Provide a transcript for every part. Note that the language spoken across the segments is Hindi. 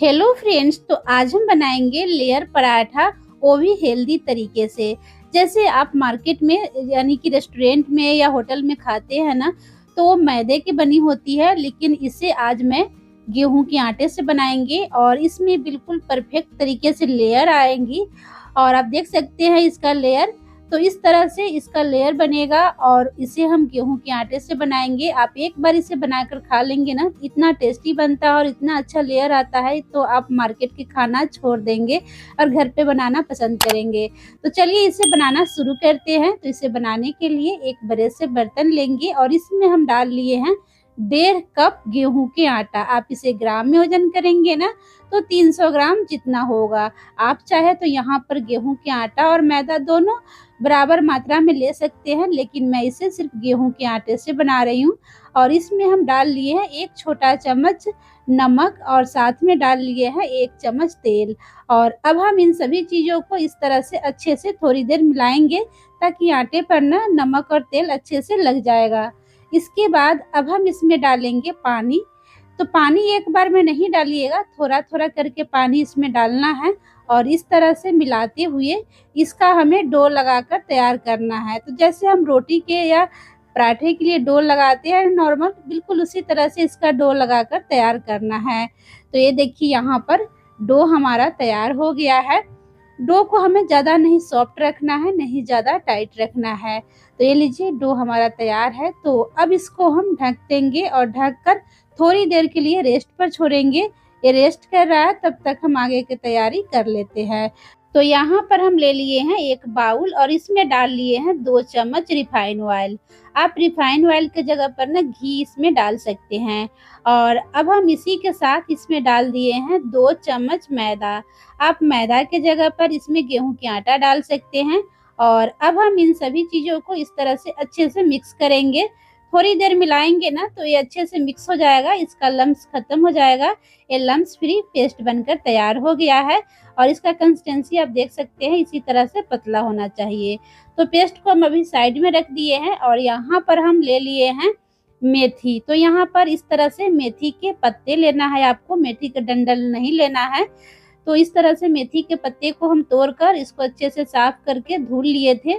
हेलो फ्रेंड्स, तो आज हम बनाएंगे लेयर पराठा, वो भी हेल्दी तरीके से। जैसे आप मार्केट में यानी कि रेस्टोरेंट में या होटल में खाते हैं ना, तो वो मैदे की बनी होती है, लेकिन इसे आज मैं गेहूं के आटे से बनाएंगे और इसमें बिल्कुल परफेक्ट तरीके से लेयर आएंगी। और आप देख सकते हैं इसका लेयर, तो इस तरह से इसका लेयर बनेगा और इसे हम गेहूं के आटे से बनाएंगे। आप एक बार इसे बनाकर खा लेंगे ना, इतना टेस्टी बनता है और इतना अच्छा लेयर आता है, तो आप मार्केट के खाना छोड़ देंगे और घर पे बनाना पसंद करेंगे। तो चलिए इसे बनाना शुरू करते हैं। तो इसे बनाने के लिए एक बड़े से बर्तन लेंगे और इसमें हम डाल लिए हैं 1.5 कप गेहूं के आटा। आप इसे ग्राम में वजन करेंगे ना, तो 300 ग्राम जितना होगा। आप चाहे तो यहाँ पर गेहूं के आटा और मैदा दोनों बराबर मात्रा में ले सकते हैं, लेकिन मैं इसे सिर्फ गेहूं के आटे से बना रही हूँ। और इसमें हम डाल लिए हैं 1 छोटा चम्मच नमक और साथ में डाल लिए हैं 1 चम्मच तेल। और अब हम इन सभी चीज़ों को इस तरह से अच्छे से थोड़ी देर मिलाएंगे, ताकि आटे पर ना नमक और तेल अच्छे से लग जाएगा। इसके बाद अब हम इसमें डालेंगे पानी। तो पानी एक बार में नहीं डालिएगा, थोड़ा थोड़ा करके पानी इसमें डालना है और इस तरह से मिलाते हुए इसका हमें डो लगाकर तैयार करना है। तो जैसे हम रोटी के या पराठे के लिए डो लगाते हैं नॉर्मल, बिल्कुल उसी तरह से इसका डो लगाकर तैयार करना है। तो ये देखिए यहाँ पर डो हमारा तैयार हो गया है। डो को हमें ज़्यादा नहीं सॉफ्ट रखना है, नहीं ज़्यादा टाइट रखना है। तो ये लीजिए डो हमारा तैयार है। तो अब इसको हम ढक देंगे और ढककर थोड़ी देर के लिए रेस्ट पर छोड़ेंगे। ये रेस्ट कर रहा है, तब तक हम आगे की तैयारी कर लेते हैं। तो यहाँ पर हम ले लिए हैं एक बाउल और इसमें डाल लिए हैं 2 चम्मच रिफाइन ऑयल। आप रिफाइन ऑयल के जगह पर ना घी इसमें डाल सकते हैं। और अब हम इसी के साथ इसमें डाल दिए हैं 2 चम्मच मैदा। आप मैदा के जगह पर इसमें गेहूं के आटा डाल सकते हैं। और अब हम इन सभी चीज़ों को इस तरह से अच्छे से मिक्स करेंगे। थोड़ी देर मिलाएंगे ना, तो ये अच्छे से मिक्स हो जाएगा, इसका लम्स खत्म हो जाएगा। ये लम्स फ्री पेस्ट बनकर तैयार हो गया है और इसका कंसिस्टेंसी आप देख सकते हैं, इसी तरह से पतला होना चाहिए। तो पेस्ट को हम अभी साइड में रख दिए हैं और यहाँ पर हम ले लिए हैं मेथी। तो यहाँ पर इस तरह से मेथी के पत्ते लेना है आपको, मेथी का डंडल नहीं लेना है। तो इस तरह से मेथी के पत्ते को हम तोड़कर इसको अच्छे से साफ करके धुल लिए थे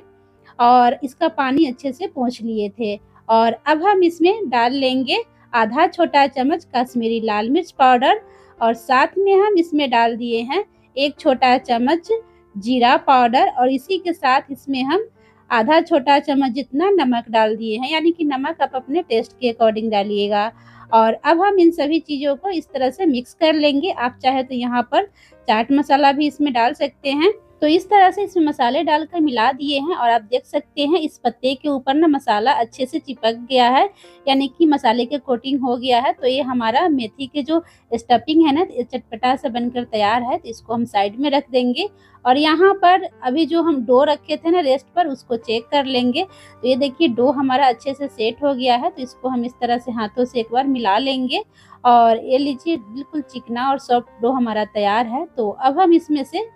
और इसका पानी अच्छे से पोंछ लिए थे। और अब हम इसमें डाल लेंगे आधा छोटा चम्मच कश्मीरी लाल मिर्च पाउडर और साथ में हम इसमें डाल दिए हैं 1 छोटा चम्मच जीरा पाउडर और इसी के साथ इसमें हम आधा छोटा चम्मच जितना नमक डाल दिए हैं, यानी कि नमक आप अपने टेस्ट के अकॉर्डिंग डालिएगा। और अब हम इन सभी चीज़ों को इस तरह से मिक्स कर लेंगे। आप चाहे तो यहाँ पर चाट मसाला भी इसमें डाल सकते हैं। तो इस तरह से इसमें मसाले डालकर मिला दिए हैं और आप देख सकते हैं इस पत्ते के ऊपर ना मसाला अच्छे से चिपक गया है, यानी कि मसाले के कोटिंग हो गया है। तो ये हमारा मेथी के जो स्टफिंग है ना, ये चटपटा सा बनकर तैयार है। तो इसको हम साइड में रख देंगे और यहाँ पर अभी जो हम डो रखे थे ना रेस्ट पर, उसको चेक कर लेंगे। तो ये देखिए डो हमारा अच्छे से सेट हो गया है। तो इसको हम इस तरह से हाथों से एक बार मिला लेंगे और ये लीजिए बिल्कुल चिकना और सॉफ्ट डो हमारा तैयार है। तो अब हम इसमें से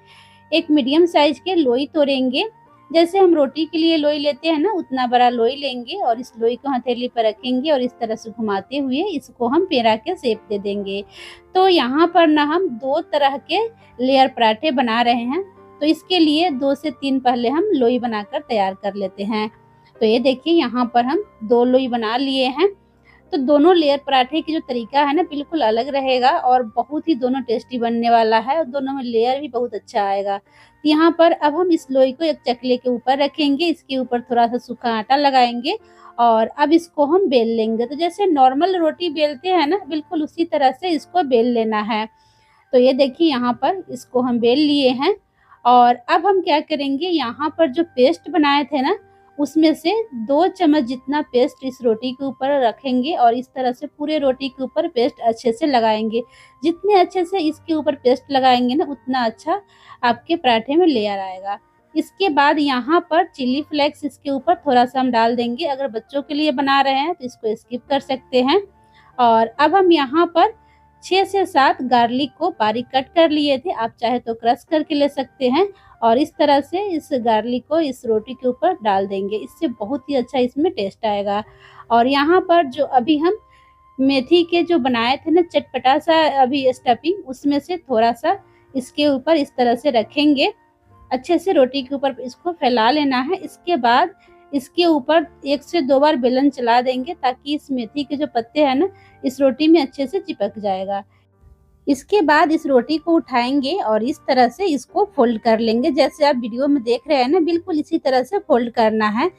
एक मीडियम साइज के लोई तोड़ेंगे। जैसे हम रोटी के लिए लोई लेते हैं ना, उतना बड़ा लोई लेंगे और इस लोई को हथेली पर रखेंगे और इस तरह से घुमाते हुए इसको हम पेड़ा के शेप दे देंगे। तो यहाँ पर ना हम 2 तरह के लेयर पराठे बना रहे हैं। तो इसके लिए 2 से 3 पहले हम लोई बनाकर तैयार कर लेते हैं। तो ये देखिए यहाँ पर हम 2 लोई बना लिए हैं। तो दोनों लेयर पराठे की जो तरीका है ना, बिल्कुल अलग रहेगा और बहुत ही दोनों टेस्टी बनने वाला है और दोनों में लेयर भी बहुत अच्छा आएगा। तो यहाँ पर अब हम इस लोई को एक चकले के ऊपर रखेंगे, इसके ऊपर थोड़ा सा सूखा आटा लगाएंगे और अब इसको हम बेल लेंगे। तो जैसे नॉर्मल रोटी बेलते हैं ना, बिल्कुल उसी तरह से इसको बेल लेना है। तो ये देखिए यहाँ पर इसको हम बेल लिए हैं और अब हम क्या करेंगे, यहाँ पर जो पेस्ट बनाए थे ना, उसमें से 2 चम्मच जितना पेस्ट इस रोटी के ऊपर रखेंगे और इस तरह से पूरे रोटी के ऊपर पेस्ट अच्छे से लगाएंगे। जितने अच्छे से इसके ऊपर पेस्ट लगाएंगे ना, उतना अच्छा आपके पराठे में लेयर आएगा। इसके बाद यहाँ पर चिली फ्लेक्स इसके ऊपर थोड़ा सा हम डाल देंगे। अगर बच्चों के लिए बना रहे हैं तो इसको स्किप कर सकते हैं। और अब हम यहाँ पर 6 से 7 गार्लिक को बारीक कट कर लिए थे, आप चाहे तो क्रश करके ले सकते हैं। और इस तरह से इस गार्लिक को इस रोटी के ऊपर डाल देंगे, इससे बहुत ही अच्छा इसमें टेस्ट आएगा। और यहाँ पर जो अभी हम मेथी के जो बनाए थे ना चटपटा सा अभी स्टफिंग, उसमें से थोड़ा-सा इसके ऊपर इस तरह से रखेंगे। अच्छे से रोटी के ऊपर इसको फैला लेना है। इसके बाद इसके ऊपर 1 से 2 बार बेलन चला देंगे ताकि इस मेथी के जो पत्ते हैं ना, इस रोटी में अच्छे से चिपक जाएगा। इसके बाद इस रोटी को उठाएँगे और इस तरह से इसको फ़ोल्ड कर लेंगे। जैसे आप वीडियो में देख रहे हैं ना, बिल्कुल इसी तरह से फ़ोल्ड करना है।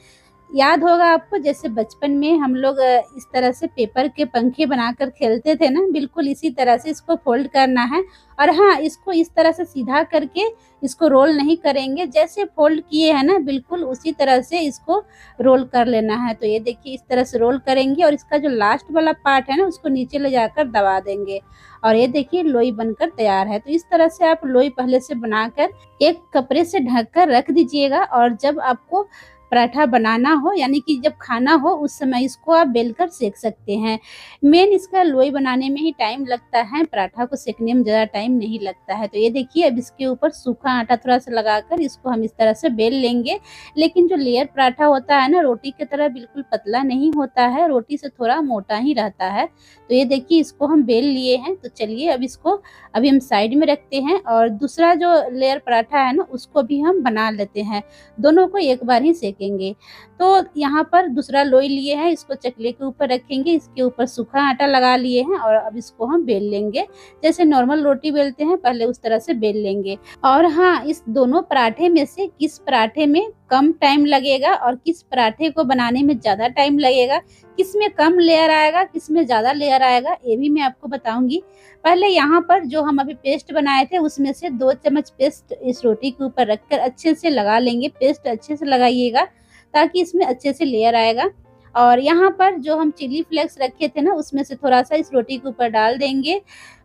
याद होगा आपको, जैसे बचपन में हम लोग इस तरह से पेपर के पंखे बनाकर खेलते थे ना, बिल्कुल इसी तरह से इसको फ़ोल्ड करना है। और हाँ, इसको इस तरह से सीधा करके इसको रोल नहीं करेंगे, जैसे फ़ोल्ड किए हैं ना, बिल्कुल उसी तरह से इसको रोल कर लेना है। तो ये देखिए इस तरह से रोल करेंगे और इसका जो लास्ट वाला पार्ट है ना, उसको नीचे ले जाकर दबा देंगे और ये देखिए लोई बनकर तैयार है। तो इस तरह से आप लोई पहले से बनाकर एक कपड़े से ढक कर रख दीजिएगा और जब आपको पराठा बनाना हो, यानी कि जब खाना हो, उस समय इसको आप बेलकर सेक सकते हैं। मेन इसका लोई बनाने में ही टाइम लगता है, पराठा को सेकने में ज़्यादा टाइम नहीं लगता है। तो ये देखिए अब इसके ऊपर सूखा आटा थोड़ा-सा लगाकर इसको हम इस तरह से बेल लेंगे। लेकिन जो लेयर पराठा होता है ना, रोटी की तरह बिल्कुल पतला नहीं होता है, रोटी से थोड़ा मोटा ही रहता है। तो ये देखिए इसको हम बेल लिए हैं। तो चलिए अब इसको अभी हम साइड में रखते हैं और दूसरा जो लेयर पराठा है ना, उसको भी हम बना लेते हैं। दोनों को एक बार ही सेकेंगे। तो यहाँ पर दूसरा लोई लिए हैं, इसको चकले के ऊपर रखेंगे, इसके ऊपर सूखा आटा लगा लिए हैं और अब इसको हम बेल लेंगे। जैसे नॉर्मल रोटी बेलते हैं, पहले उस तरह से बेल लेंगे। और हाँ, इस दोनों पराठे में से किस पराठे में कम टाइम लगेगा और किस पराठे को बनाने में ज़्यादा टाइम लगेगा, किसमें कम लेयर आएगा, किसमें ज़्यादा लेयर आएगा, ये भी मैं आपको बताऊँगी। पहले यहाँ पर जो हम अभी पेस्ट बनाए थे, उसमें से 2 चम्मच पेस्ट इस रोटी के ऊपर रखकर अच्छे से लगा लेंगे। पेस्ट अच्छे से लगाइएगा ताकि इसमें अच्छे से लेयर आएगा। और यहाँ पर जो हम चिली फ्लेक्स रखे थे ना, उसमें से थोड़ा-सा इस रोटी के ऊपर डाल देंगे।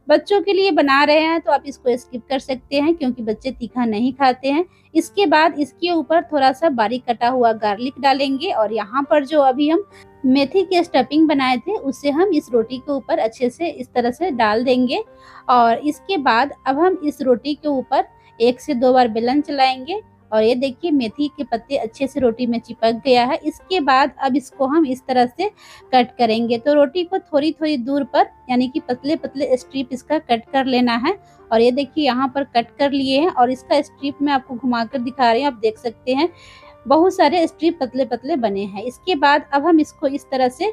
बच्चों के लिए बना रहे हैं तो आप इसको स्किप कर सकते हैं क्योंकि बच्चे तीखा नहीं खाते हैं। इसके बाद इसके ऊपर थोड़ा-सा बारीक कटा हुआ गार्लिक डालेंगे और यहाँ पर जो अभी हम मेथी की स्टफिंग बनाए थे, उसे हम इस रोटी के ऊपर अच्छे से इस तरह से डाल देंगे। और इसके बाद अब हम इस रोटी के ऊपर 1 से 2 बार बेलन चलाएँगे और ये देखिए मेथी के पत्ते अच्छे से रोटी में चिपक गया है। इसके बाद अब इसको हम इस तरह से कट करेंगे। तो रोटी को थोड़ी-थोड़ी दूर पर, यानी कि पतले-पतले स्ट्रिप इसका कट कर लेना है। और ये देखिए यहाँ पर कट कर लिए हैं और इसका स्ट्रिप मैं आपको घुमाकर दिखा रही हूँ, आप देख सकते हैं बहुत सारे स्ट्रिप पतले-पतले बने हैं। इसके बाद अब हम इसको इस तरह से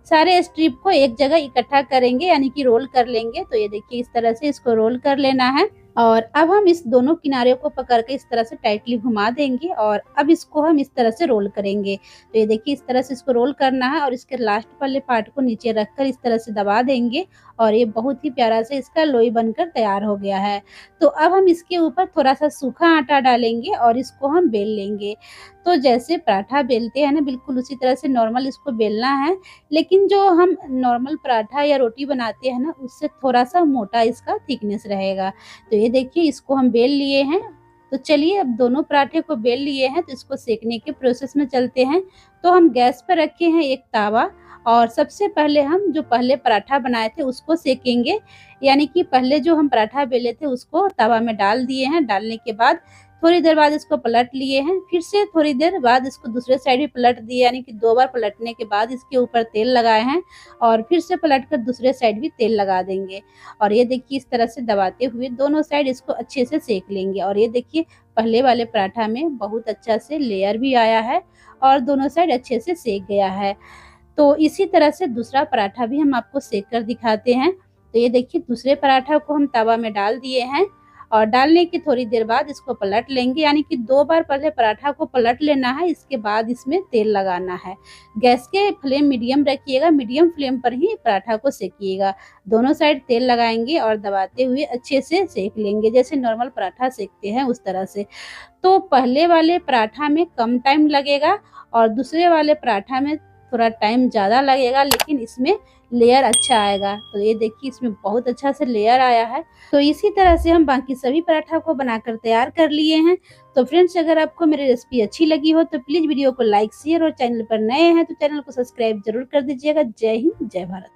सारे स्ट्रिप को एक जगह इकट्ठा करेंगे, यानी कि रोल कर लेंगे। तो ये देखिए इस तरह से इसको रोल कर लेना है और अब हम इस दोनों किनारे को पकड़ के इस तरह से टाइटली घुमा देंगे और अब इसको हम इस तरह से रोल करेंगे। तो ये देखिए इस तरह से इसको रोल करना है और इसके लास्ट वाले पार्ट को नीचे रखकर इस तरह से दबा देंगे और ये बहुत ही प्यारा से इसका लोई बनकर तैयार हो गया है। तो अब हम इसके ऊपर थोड़ा-सा सूखा आटा डालेंगे और इसको हम बेल लेंगे। तो जैसे पराठा बेलते हैं ना, बिल्कुल उसी तरह से नॉर्मल इसको बेलना है। लेकिन जो हम नॉर्मल पराठा या रोटी बनाते हैं ना, उससे थोड़ा-सा मोटा इसका थिकनेस रहेगा। तो ये देखिए इसको हम बेल लिए हैं। तो चलिए अब दोनों पराठे को बेल लिए हैं, तो इसको सेकने के प्रोसेस में चलते हैं। तो हम गैस पर रखे हैं एक तावा और सबसे पहले हम जो पहले पराठा बनाए थे उसको सेकेंगे। यानी कि पहले जो हम पराठा बेले थे उसको तवा में डाल दिए हैं। डालने के बाद थोड़ी देर बाद इसको पलट लिए हैं, फिर से थोड़ी देर बाद इसको दूसरे साइड भी पलट दिए, यानी कि 2 बार पलटने के बाद इसके ऊपर तेल लगाए हैं और फिर से पलटकर दूसरे साइड भी तेल लगा देंगे। और ये देखिए इस तरह से दबाते हुए दोनों साइड इसको अच्छे से सेक लेंगे। और ये देखिए पहले वाले पराठा में बहुत अच्छा से लेयर भी आया है और दोनों साइड अच्छे से सेक गया है। तो इसी तरह से दूसरा पराठा भी हम आपको सेक कर दिखाते हैं। तो ये देखिए दूसरे पराठा को हम तवा में डाल दिए हैं और डालने की थोड़ी देर बाद इसको पलट लेंगे, यानी कि 2 बार पहले पराठा को पलट लेना है, इसके बाद इसमें तेल लगाना है। गैस के फ्लेम मीडियम रखिएगा, मीडियम फ्लेम पर ही पराठा को सेकिएगा। दोनों साइड तेल लगाएँगे और दबाते हुए अच्छे से सेक लेंगे, जैसे नॉर्मल पराठा सेकते हैं उस तरह से। तो पहले वाले पराठा में कम टाइम लगेगा और दूसरे वाले पराठा में थोड़ा टाइम ज़्यादा लगेगा, लेकिन इसमें लेयर अच्छा आएगा। तो ये देखिए इसमें बहुत अच्छा से लेयर आया है। तो इसी तरह से हम बाकी सभी पराठा को बनाकर तैयार कर लिए हैं। तो फ्रेंड्स, अगर आपको मेरी रेसिपी अच्छी लगी हो तो प्लीज़ वीडियो को लाइक, शेयर और चैनल पर नए हैं तो चैनल को सब्सक्राइब ज़रूर कर दीजिएगा। जय हिंद, जय भारत।